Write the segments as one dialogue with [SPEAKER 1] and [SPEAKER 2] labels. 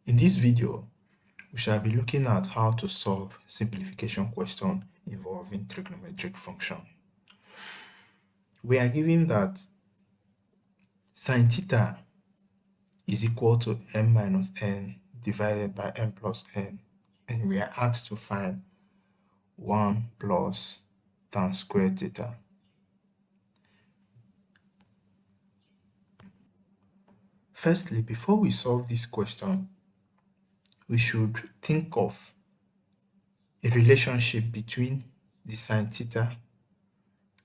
[SPEAKER 1] In this video, we shall be looking at how to solve simplification question involving trigonometric function. We are given that sin theta is equal to m minus n divided by m plus n, and we are asked to find 1 plus tan squared theta. Firstly, before we solve this question, we should think of a relationship between the sin theta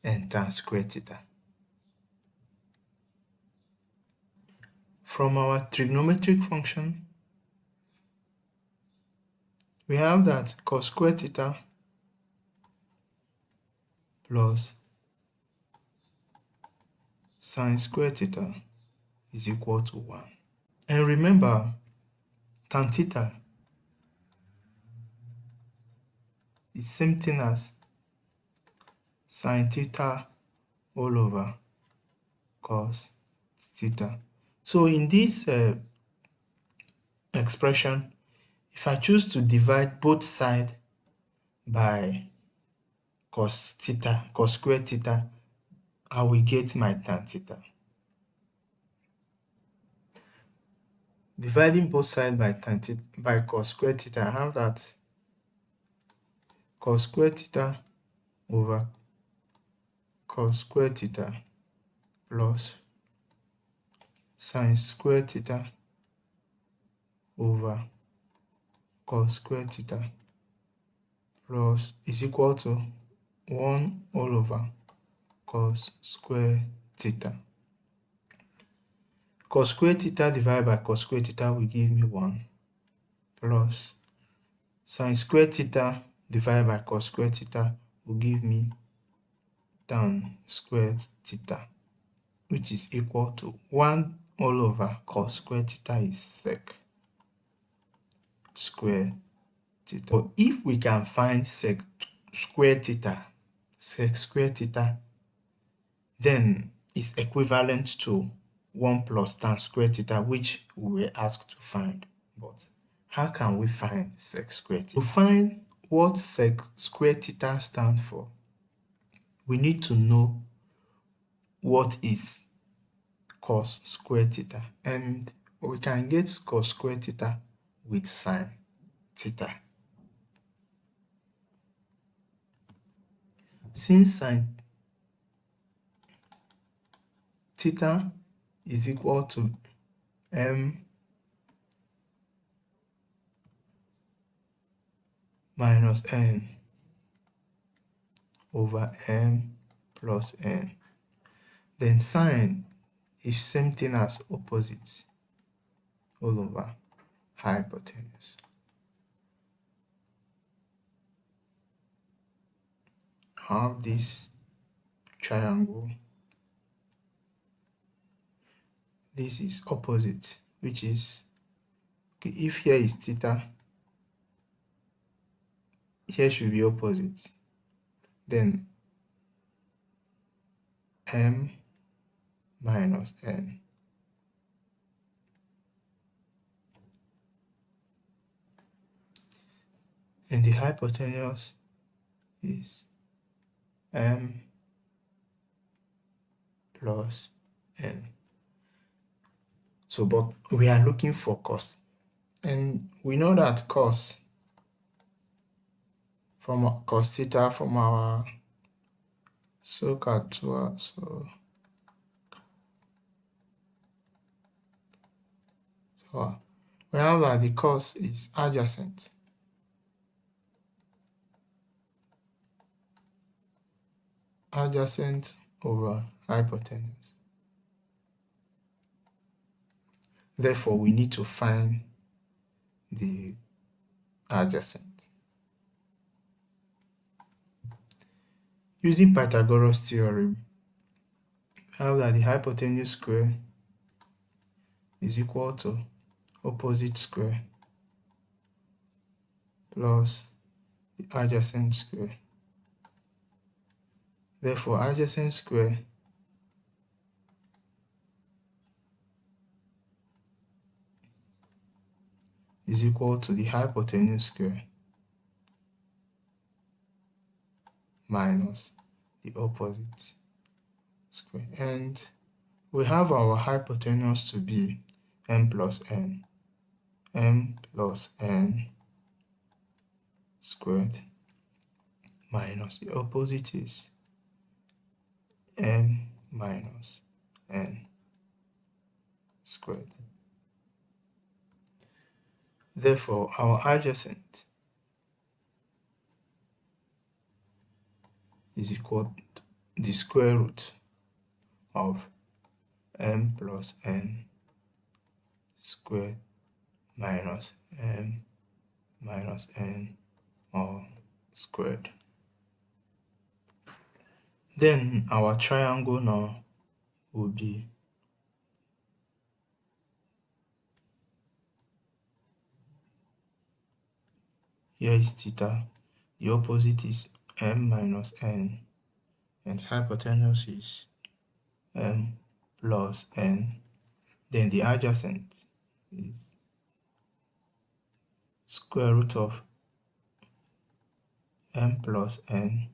[SPEAKER 1] and tan squared theta. From our trigonometric function, we have that cos squared theta plus sin squared theta is equal to 1. And remember, tan theta is same thing as sin theta all over cos theta. So in this expression, if I choose to divide both sides by cos squared theta, I will get my tan theta. Dividing both sides by cos squared theta, I have that cos squared theta over cos squared theta plus sin squared theta over cos squared theta plus is equal to 1 all over cos squared theta. Cos squared theta divided by cos squared theta will give me 1 plus sin squared theta divided by cos squared theta will give me tan squared theta, which is equal to 1 all over cos squared theta is sec squared theta. So if we can find sec squared theta, then it's equivalent to 1 plus tan squared theta, which we were asked to find. But how can we find sec squared theta? To find what sec squared theta stands for, we need to know what is cos squared theta, and we can get cos squared theta with sin theta. Since sin theta is equal to m minus n over m plus n, then sine is same thing as opposite all over hypotenuse. Have this triangle. This is opposite, which is, okay, if here is theta, here should be opposite. Then m minus n. And the hypotenuse is m plus n. So, but we are looking for cos. And we know that cos theta from our SOCAD tool. So we have that the cos is adjacent. Adjacent over hypotenuse. Therefore, we need to find the adjacent. Using Pythagoras theorem, we have that the hypotenuse square is equal to opposite square plus the adjacent square. Therefore, adjacent square is equal to the hypotenuse square minus the opposite square. And we have our hypotenuse to be m plus n squared minus the opposite is m minus n squared. Therefore, our adjacent is equal to the square root of m plus n squared minus m minus n all squared. Then our triangle now will be here is theta, the opposite is m minus n, and hypotenuse is m plus n. Then the adjacent is square root of m plus n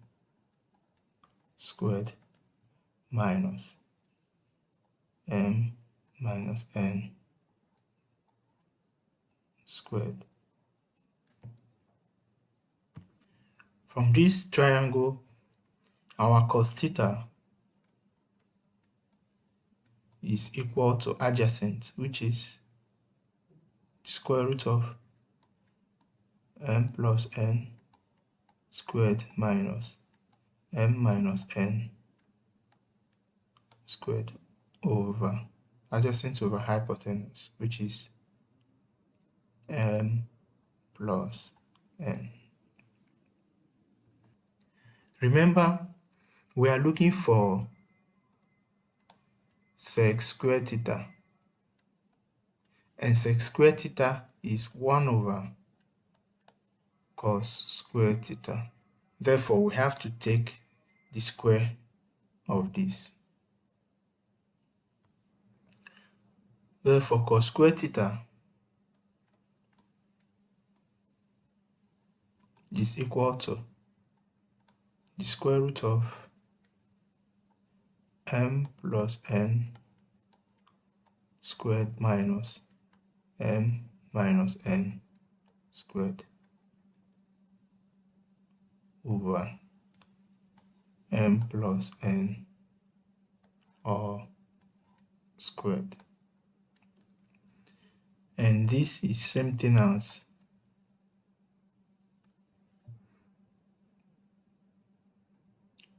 [SPEAKER 1] squared minus m minus n squared. From this triangle, our cos theta is equal to adjacent, which is square root of m plus n squared minus m minus n squared over adjacent over hypotenuse, which is m plus n. Remember, we are looking for sec squared theta, and sec squared theta is 1 over cos squared theta. Therefore, we have to take the square of this. Therefore, cos squared theta is equal to the square root of m plus n squared minus m minus n squared over m plus n all squared. And this is same thing as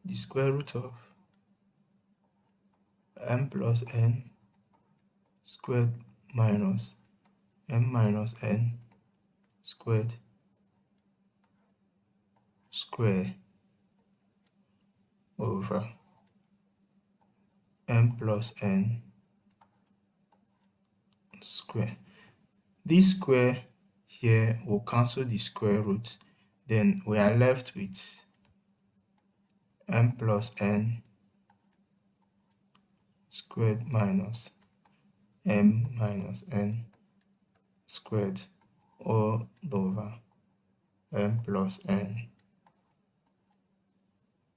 [SPEAKER 1] the square root of m plus n squared minus m minus n squared square over m plus n square. This square here will cancel the square root, then we are left with m plus n squared minus m minus n squared all over m plus n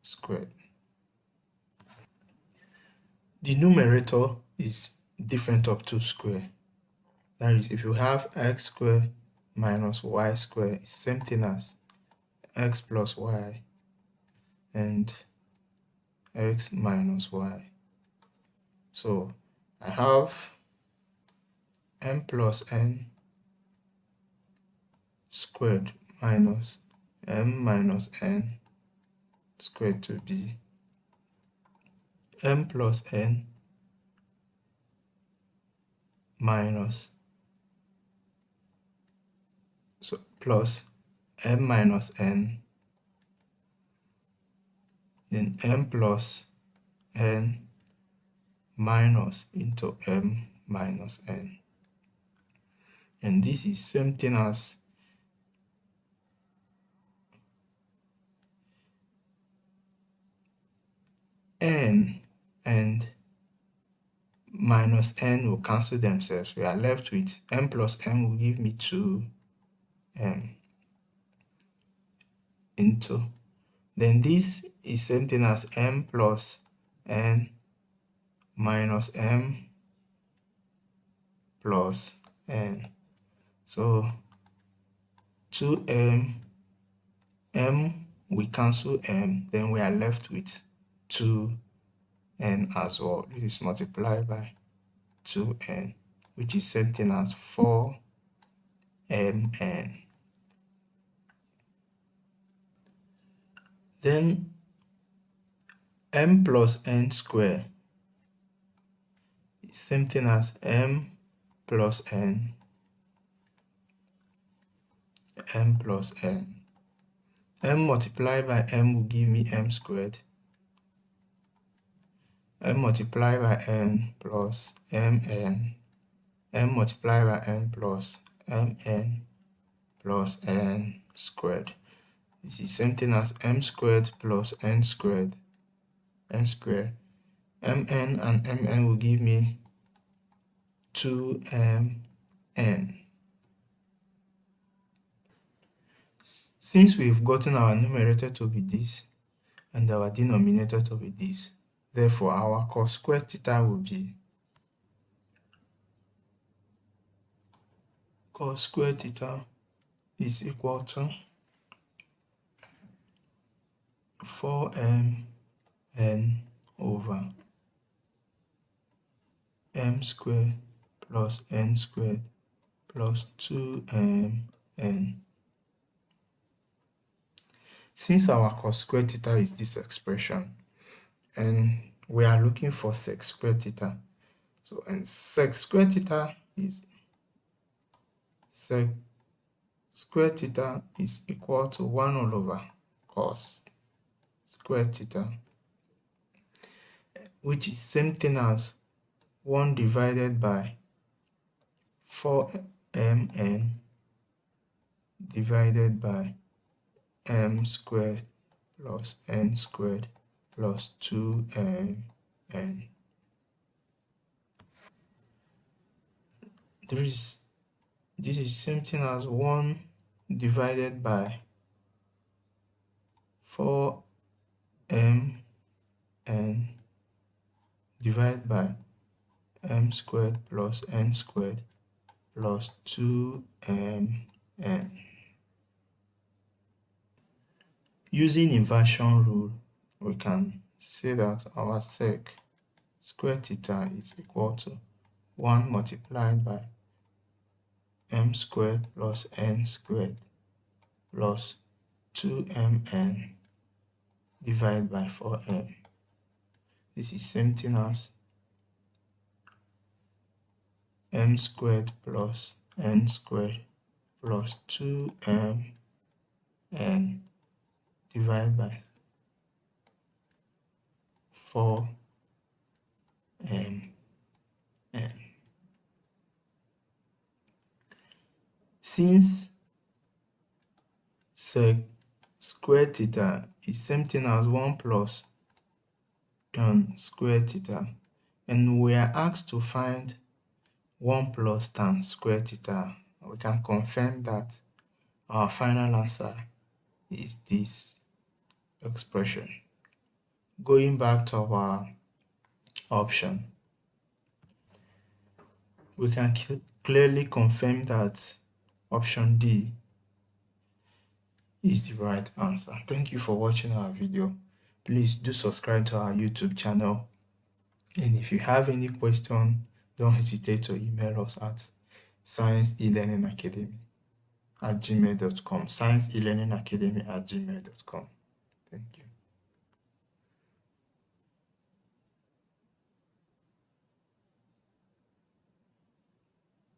[SPEAKER 1] squared. The numerator is different of 2 square. That is, if you have x squared minus y squared, it's same thing as x plus y and x minus y. So I have m plus n squared minus m minus n squared to be m plus n minus plus m minus n, then m plus n minus into m minus n. And this is same thing as n and minus minus n will cancel themselves. We are left with m plus n will give me 2m into. Then this is same thing as m plus n minus m plus n. So 2m, m we cancel m, then we are left with 2n as well. This is multiplied by 2n, which is same thing as 4mn. Then m plus n squared is same thing as m plus n plus n. M multiplied by m will give me m squared. M multiplied by n plus mn. M multiplied by n plus mn plus n squared. This is same thing as m squared plus n squared. N squared. Mn and mn will give me 2mn. Since we've gotten our numerator to be this and our denominator to be this, therefore our cos squared theta will be cos squared theta is equal to 4mn over m squared plus n squared plus 2mn. Since our cos squared theta is this expression and we are looking for sec squared theta, so and sec squared theta is equal to 1 all over cos squared theta, which is same thing as 1 divided by 4mn divided by m squared plus n squared plus 2mn. This is same thing as 1 divided by 4mn divided by m squared plus n squared plus 2mn. Using inversion rule, we can say that our sec squared theta is equal to 1 multiplied by m squared plus n squared plus 2mn divided by 4m. This is same thing as m squared plus n squared plus 2mn divided by 4mn. Since sec squared theta is same thing as 1 plus tan squared theta, and we are asked to find 1 plus tan squared theta, we can confirm that our final answer is this expression. Going back to our option, we can clearly confirm that option D is the right answer. Thank you for watching our video. Please do subscribe to our YouTube channel, and if you have any question, don't hesitate to email us at science-elearningacademy@gmail.com. science-elearningacademy@gmail.com. Thank you.